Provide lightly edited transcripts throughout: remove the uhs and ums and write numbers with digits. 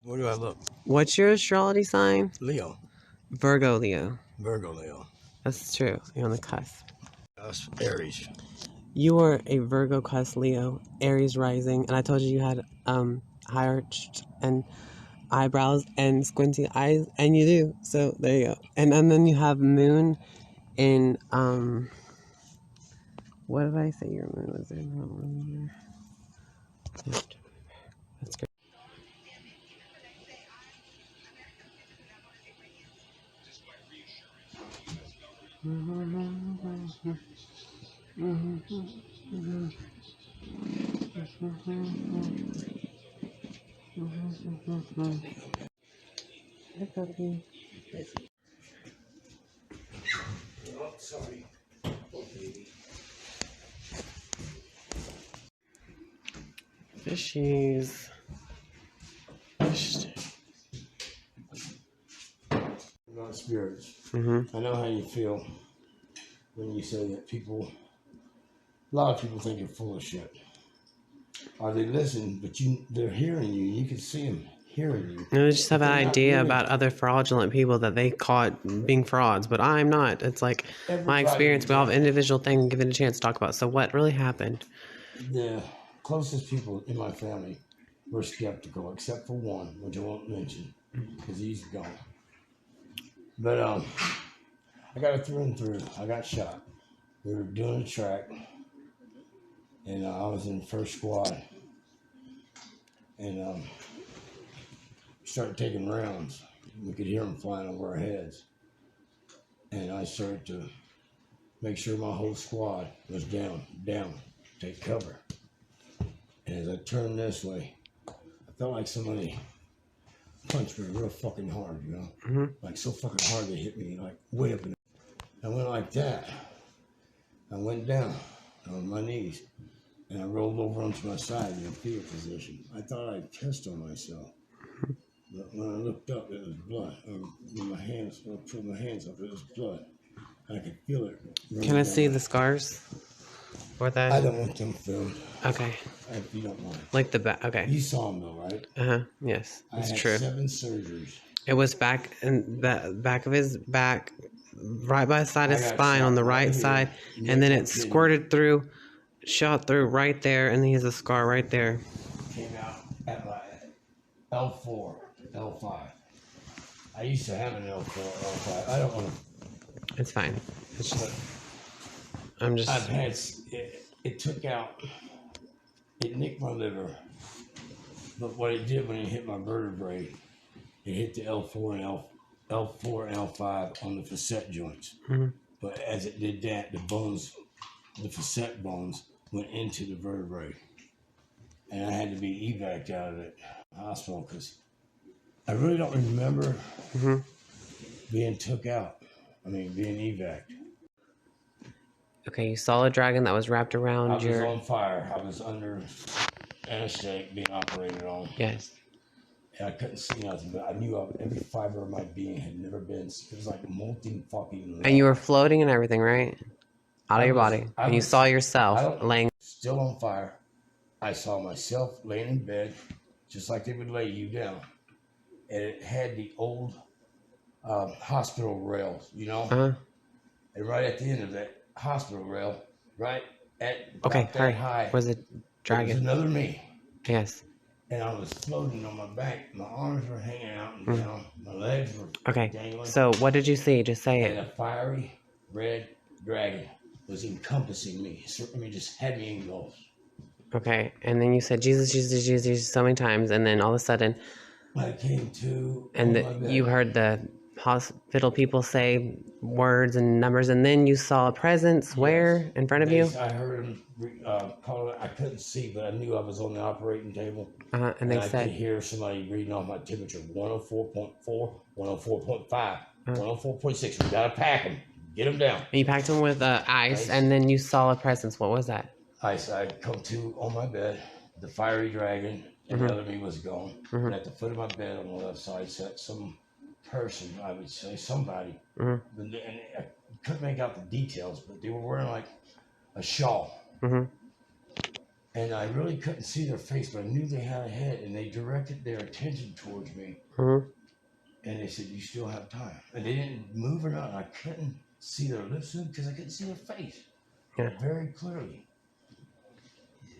Where do I look? What's your astrology sign? Leo. Virgo, Leo. Virgo, Leo. That's true. You're on the cusp. Us, Aries. You are a Virgo cusp Leo, Aries rising, and I told you you had high arched and eyebrows and squinty eyes, and you do. So there you go. And then you have moon in what did I say your moon was in? That's great. Oh, sorry. Fishies. Not spirits. Mm-hmm. I know how you feel when you say that people, a lot of people think you're full of shit. Or they listen, but they're hearing you. You can see them hearing you. They just have an idea really about other fraudulent people that they caught being frauds, but I'm not. It's like my experience. We all have individual thing, give it a chance to talk about. So what really happened? The closest people in my family were skeptical, except for one, which I won't mention, because he's gone. But I got it through and through. I got shot. We were doing a track, and I was in the first squad, and started taking rounds. We could hear them flying over our heads, and I started to make sure my whole squad was down, take cover. And as I turned this way, I felt like somebody punched me real fucking hard, you know? Mm-hmm. Like so fucking hard they hit me, like way up in the... I went like that. I went down on my knees, and I rolled over onto my side in a fetal position. I thought I pissed on myself. But when I looked up, it was blood. When my hands, when I pulled my hands up, it was blood. I could feel it. Can I see the scars? Or that? I don't want them filmed. Okay. If you don't mind. Like the back. Okay. You saw them though, right? Yes. It's I had true. 7 surgeries. It was back in the back of his back, right by the side of his spine on the right side, and then it squirted through, shot through right there, and he has a scar right there. Came out at my L4, L5. I used to have an L4, L5. I don't want to. It's fine. It's just. I'm just. I've had it took out. It nicked my liver, but what it did when it hit my vertebrae, it hit the L4 and L5 on the facet joints. Mm-hmm. But as it did that, the bones, the facet bones, went into the vertebrae, and I had to be evac'd out of the hospital because I really don't remember being took out. I mean, being evac'd. Okay, you saw a dragon that was wrapped around I was on fire. I was under anesthetic being operated on. Yes. And I couldn't see nothing, but I knew every fiber of my being had never been. It was like molten fucking lava. And you were floating and everything, right? Out of your body. And you saw yourself laying. Still on fire. I saw myself laying in bed, just like they would lay you down. And it had the old hospital rails, you know? And right at the end of that hospital rail, right at that high, was it dragon? It was another me. Yes. And I was floating on my back. My arms were hanging out and down. My legs were dangling. So what did you see? Just say it. And a fiery red dragon was encompassing me. I mean, just had me engulfed. Okay. And then you said Jesus, Jesus, Jesus so many times. And then all of a sudden. I came to. And you heard the hospital people say words and numbers. And then you saw a presence where in front of you? I heard them call it. I couldn't see, but I knew I was on the operating table. And they said. I could hear somebody reading off my temperature 104.4, 104.5, 104.6. We got to pack them. Get them down. And you packed them with ice, and then you saw a presence. What was that? Ice. I come to on my bed. The fiery dragon and the other me was gone. And at the foot of my bed on the left side sat some person, I would say somebody. And I couldn't make out the details, but they were wearing like a shawl. And And I really couldn't see their face, but I knew they had a head, and they directed their attention towards me. Mm-hmm. And they said, "You still have time." And they didn't move or not. I couldn't see their lips because I couldn't see their face very clearly.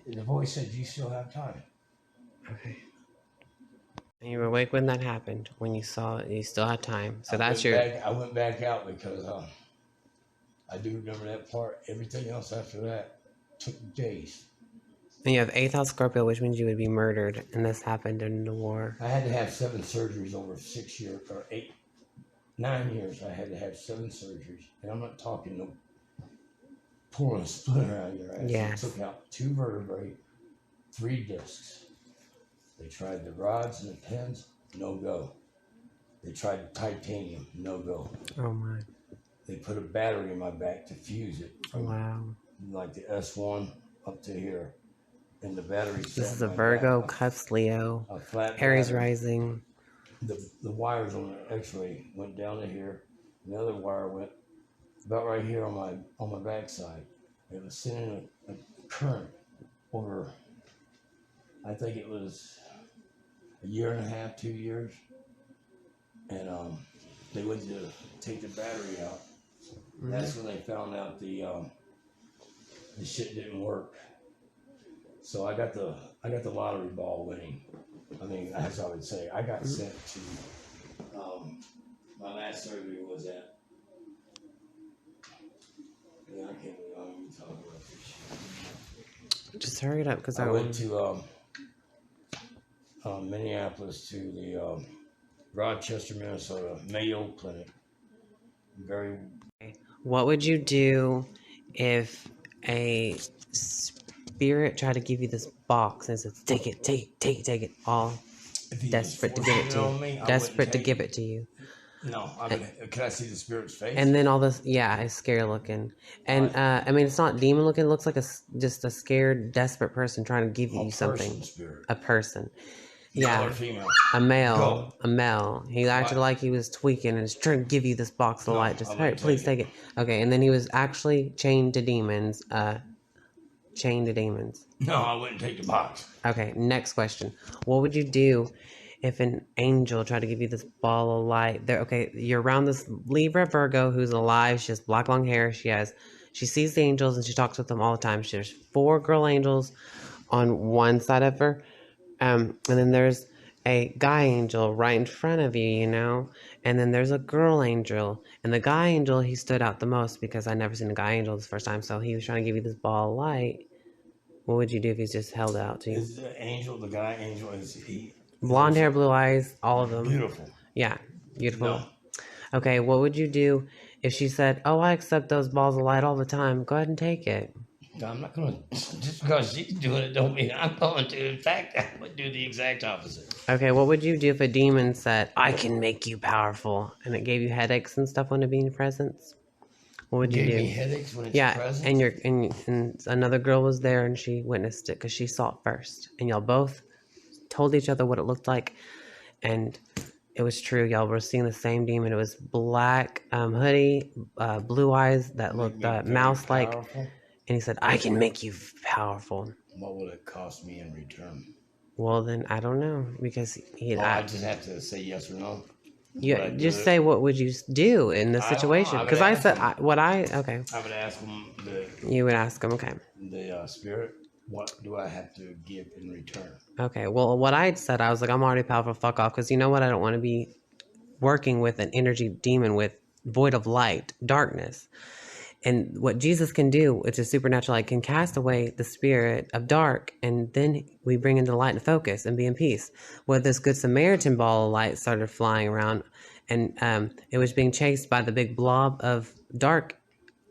And the voice said, "You still have time." Okay. And you were awake when that happened, when you saw it, you still had time. So I went back out because I do remember that part. Everything else after that took days. And you have 8th house Scorpio, which means you would be murdered, and this happened in the war. I had to have 7 surgeries over 6 years, or 9 years. I had to have 7 surgeries. And I'm not talking no pulling a splinter out of your ass. Yes. They took out 2 vertebrae, 3 discs. They tried the rods and the pins, no go. They tried the titanium, no go. Oh my. They put a battery in my back to fuse it from like the S1 up to here. And the battery. This is a Virgo, cups Leo, Aries rising. The wires on the X-ray went down to here. And the other wire went about right here on my backside. It was sending a current over. I think it was a year and a half, 2 years. And they went to take the battery out. Mm-hmm. That's when they found out the shit didn't work. So I got the lottery ball winning. I mean, as I would say, I got sent to my last surgery was at. Yeah, I can't even talk about this shit. Just hurry it up, because I went to Minneapolis to the Rochester, Minnesota Mayo Clinic. What would you do if a spirit tried to give you this box and says, "Take it," all desperate to give it to you, desperate to give it to you? No, can I see the spirit's face? And then all this, it's scary looking, and I mean, it's not demon looking. It looks like just a scared, desperate person trying to give you something. A person. Yeah, a male. He acted like he was tweaking and was trying to give you this box of light. Just, hey, please take it. Okay, and then he was actually chained to demons. No, I wouldn't take the box. Okay, next question. What would you do if an angel tried to give you this ball of light? You're around this Libra Virgo who's alive. She has black long hair. She sees the angels and she talks with them all the time. There's 4 girl angels on one side of her. And then there's a guy angel right in front of you, and then there's a girl angel. And the guy angel, he stood out the most because I never seen a guy angel this first time. So he was trying to give you this ball of light. What would you do if he's just held out to you? Is the guy angel, is he? Blonde hair, blue eyes, all of them. Beautiful. Yeah, beautiful. No. Okay, what would you do if she said, "Oh, I accept those balls of light all the time. Go ahead and take it." No, I'm not going to, just because she's doing it don't mean I'm going to. In fact, I would do the exact opposite. Okay, what would you do if a demon said, "I can make you powerful," and it gave you headaches and stuff when it be in your presence? What would you do? Gave me headaches when it's present? And another girl was there and she witnessed it because she saw it first. And y'all both told each other what it looked like. And it was true. Y'all were seeing the same demon. It was black hoodie, blue eyes that looked mouse-like. Powerful. And he said, "I can make you powerful." What will it cost me in return? Well, then I don't know, because I just have to say yes or no. Yeah, just say what would you do in this situation? Because I said okay. I would ask him You would ask him, okay. The spirit, what do I have to give in return? Okay, well, what I said, I was like, I'm already powerful, fuck off, because you know what? I don't want to be working with an energy demon with void of light, darkness. And what Jesus can do, which is supernatural light, can cast away the spirit of dark, and then we bring into light and focus and be in peace. Well, this Good Samaritan ball of light started flying around, and it was being chased by the big blob of dark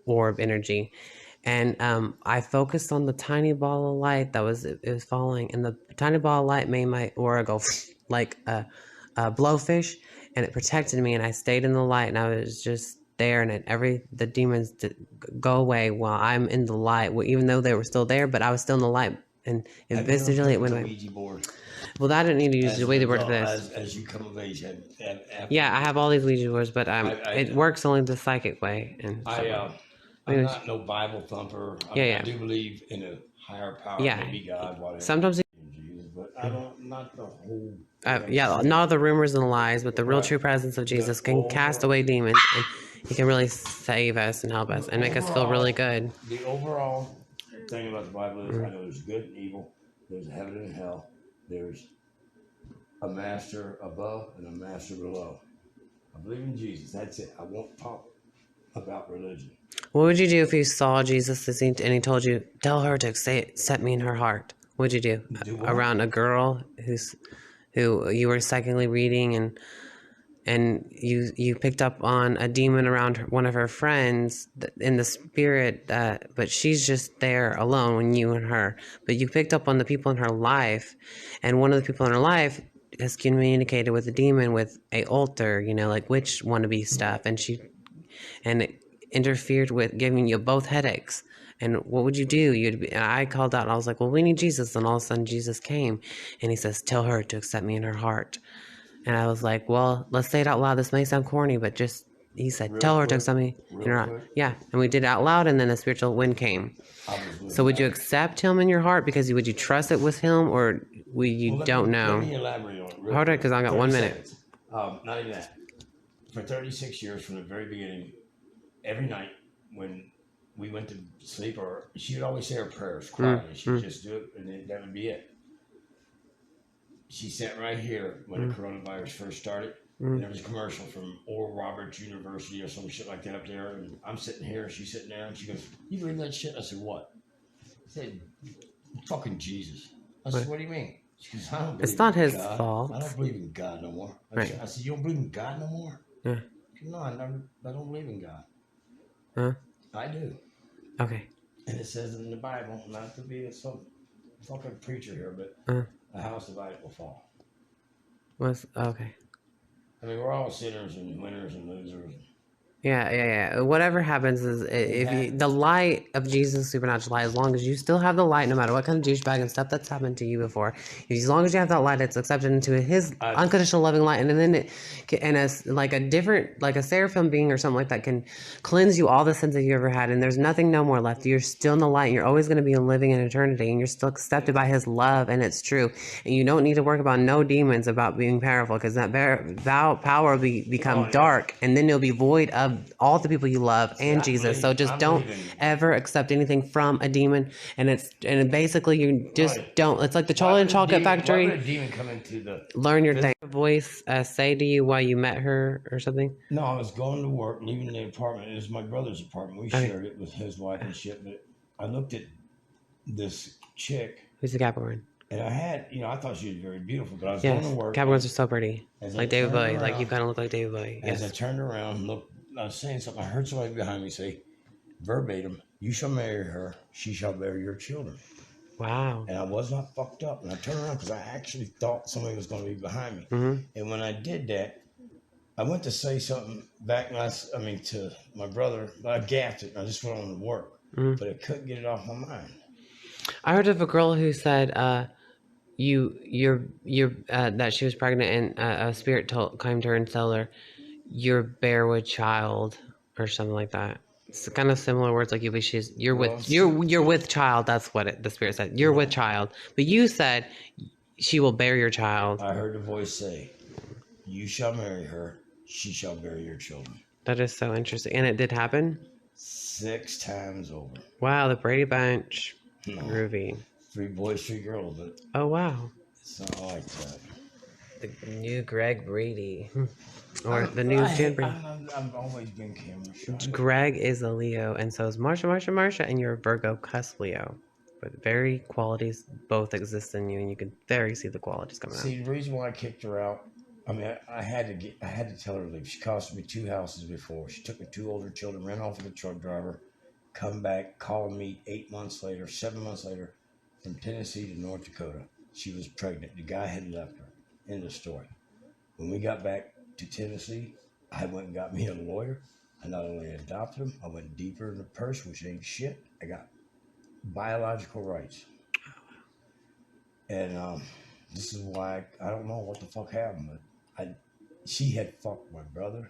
orb energy. And I focused on the tiny ball of light that was falling, and the tiny ball of light made my aura go like a blowfish, and it protected me, and I stayed in the light, and I was just there, and the demons go away while I'm in the light. Well, even though they were still there, but I was still in the light, and eventually it went away. Ouija board. Well, I didn't need to use the Ouija board for this. As you come of age, yeah, I have all these Ouija boards, but it works only the psychic way. And I'm not no Bible thumper. I do believe in a higher power, Yeah. maybe God, whatever. Sometimes, Jesus, but I don't, not the whole. yeah, not the rumors and lies, but the real Right. true presence of Jesus The can cast away demons, and he can really save us and help us and make us feel really good. The overall thing about the Bible is I know there's good and evil, there's heaven and hell, there's a master above and a master below. I believe in Jesus. That's it. I won't talk about religion. What would you do if you saw Jesus and he told you, tell her to set me in her heart? What would you do? Do what? Around a girl who you were psychically reading, and you picked up on a demon around one of her friends in the spirit, but she's just there alone when you and her. But you picked up on the people in her life, and one of the people in her life has communicated with the demon with a altar, like witch wannabe stuff, and it interfered with giving you both headaches. And what would you do? And I called out and I was like, well, we need Jesus. And all of a sudden Jesus came and he says, tell her to accept me in her heart. And I was like, well, let's say it out loud. This may sound corny, but he said, tell her to accept me in her heart. Yeah. And we did it out loud, and then the spiritual wind came. So would you accept him in your heart? Because would you trust it with him, or don't know? Let me elaborate on it. Hold on, because I got 1 minute. Not even that. For 36 years from the very beginning, every night when we went to sleep, or she would always say her prayers quietly. She'd just do it, and then that would be it. She sat right here when the coronavirus first started, and there was a commercial from Oral Roberts University or some shit like that up there, and I'm sitting here, and she's sitting there, and she goes, you believe that shit? I said, what? I said, fucking Jesus. I said, what do you mean? She goes, I don't believe It's not his God. fault. I don't believe in God no more. I said, you don't believe in God no more? Yeah. No, I don't believe in God. Huh? I do. Okay. And it says in the Bible, not to be some fucking preacher here, but a house divided will fall. Okay. I mean, we're all sinners and winners and losers. Yeah. Whatever happens is the light of Jesus' supernatural light, as long as you still have the light, no matter what kind of douchebag and stuff that's happened to you before, as long as you have that light, it's accepted into his unconditional loving light, and then like a seraphim being or something like that can cleanse you all the sins that you ever had, and there's nothing no more left. You're still in the light, and you're always going to be living in eternity, and you're still accepted by his love, and it's true. And you don't need to work about no demons about being powerful, because that power will become dark, and then you'll be void of all the people you love and Jesus. So just don't ever accept anything from a demon, and basically you just don't. It's like the Charlie and Chocolate Factory. Why would a demon come into the learn your thing? Voice say to you while you met her or something? No, I was going to work, leaving the apartment. It was my brother's apartment. We shared it with his wife and shit. But I looked at this chick. Who's the Capricorn? And I thought she was very beautiful, but I was going to work. Capricorns are so pretty. Like David Bowie. Like you kind of look like David Bowie. As I turned around, looked, I was saying something. I heard somebody behind me say, verbatim, you shall marry her, she shall bear your children. Wow. And I was not fucked up. And I turned around because I actually thought somebody was going to be behind me. And when I did that, I went to say something back to my brother, but I gapped it. And I just went on to work. But I couldn't get it off my mind. I heard of a girl who said that she was pregnant, and a spirit came to her and told her, you're bear with child, or something like that. It's kind of similar words, like you're with child. That's what the spirit said. You're with child, but you said she will bear your child. I heard the voice say, you shall marry her, she shall bear your children. That is so interesting, and it did happen 6 times over. Wow, the Brady Bunch. No. Groovy. 3 boys, 3 girls. But oh wow, it's not like that. The new Greg Brady. Or the new Jen Brady. I've always been camera shy. Greg is a Leo, and so is Marsha, and you're a Virgo cusp Leo. But very qualities both exist in you, and you can very see the qualities coming out. See, the reason why I kicked her out, I mean, I had to tell her to leave. She cost me 2 houses before. She took me 2 older children, ran off with a truck driver, come back, called me 7 months later, from Tennessee to North Dakota. She was pregnant. The guy had left her. End of story. When we got back to Tennessee, I went and got me a lawyer. I not only adopted him, I went deeper in the purse, which ain't shit. I got biological rights. And this is why I don't know what the fuck happened, but she had fucked my brother.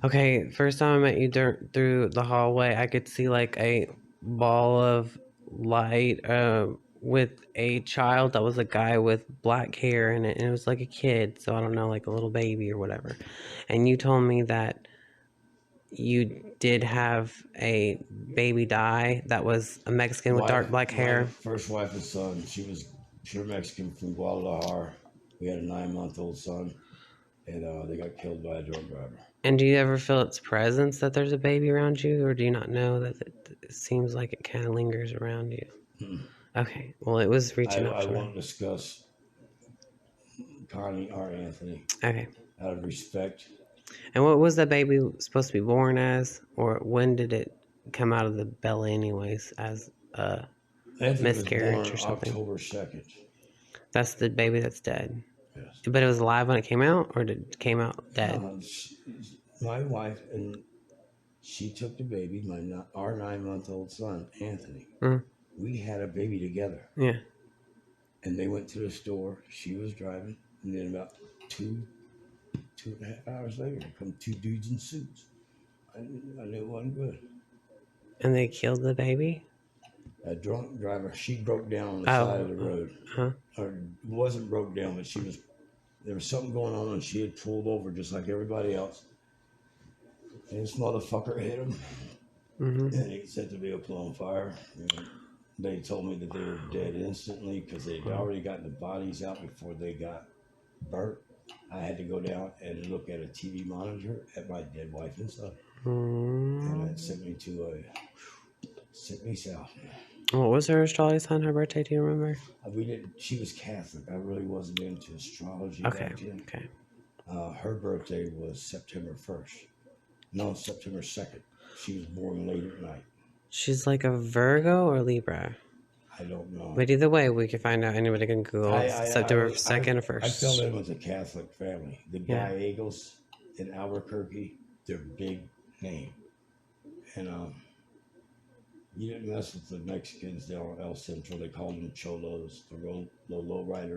Okay, first time I met you through the hallway, I could see like a ball of light with a child that was a guy with black hair in it, and it was like a kid, so I don't know, like a little baby or whatever. And you told me that you did have a baby die that was a Mexican with dark black hair. My first wife and son, she was pure Mexican from Guadalajara. We had a 9-month-old son, and they got killed by a drunk driver. And do you ever feel its presence that there's a baby around you, or do you not know that it seems like it kind of lingers around you? Okay, well, it was reaching up I to me. won't discuss Connie or Anthony Okay. out of respect. And what was that baby supposed to be born as, or when did it come out of the belly anyways, as a Anthony miscarriage or was born something? October 2nd. That's the baby that's dead. Yes. But it was alive when it came out, or did it came out dead? My wife, and she took the baby, our 9-month-old son, Anthony. We had a baby together. Yeah. And they went to the store. She was driving. And then about 2.5 hours later, come 2 dudes in suits. I knew it wasn't good. And they killed the baby? A drunk driver, she broke down on the side of the road. Or wasn't broke down, but there was something going on, and she had pulled over just like everybody else. And this motherfucker hit him. And he set the vehicle on fire. And they told me that they were dead instantly because they'd already gotten the bodies out before they got burnt. I had to go down and look at a TV monitor at my dead wife and son. And it sent me south. What was her astrology sign, her birthday? Do you remember? She was Catholic. I really wasn't into astrology Okay. back then. Okay. Her birthday was September 1st. No, September 2nd. She was born late at night. She's like a Virgo or Libra? I don't know. But either way, we can find out. Anybody can Google September 2nd or 1st. I fell in with a Catholic family. The Gallegos in Albuquerque, their big name. And you didn't mess with the Mexicans down El Centro. They called them cholos, the low riders.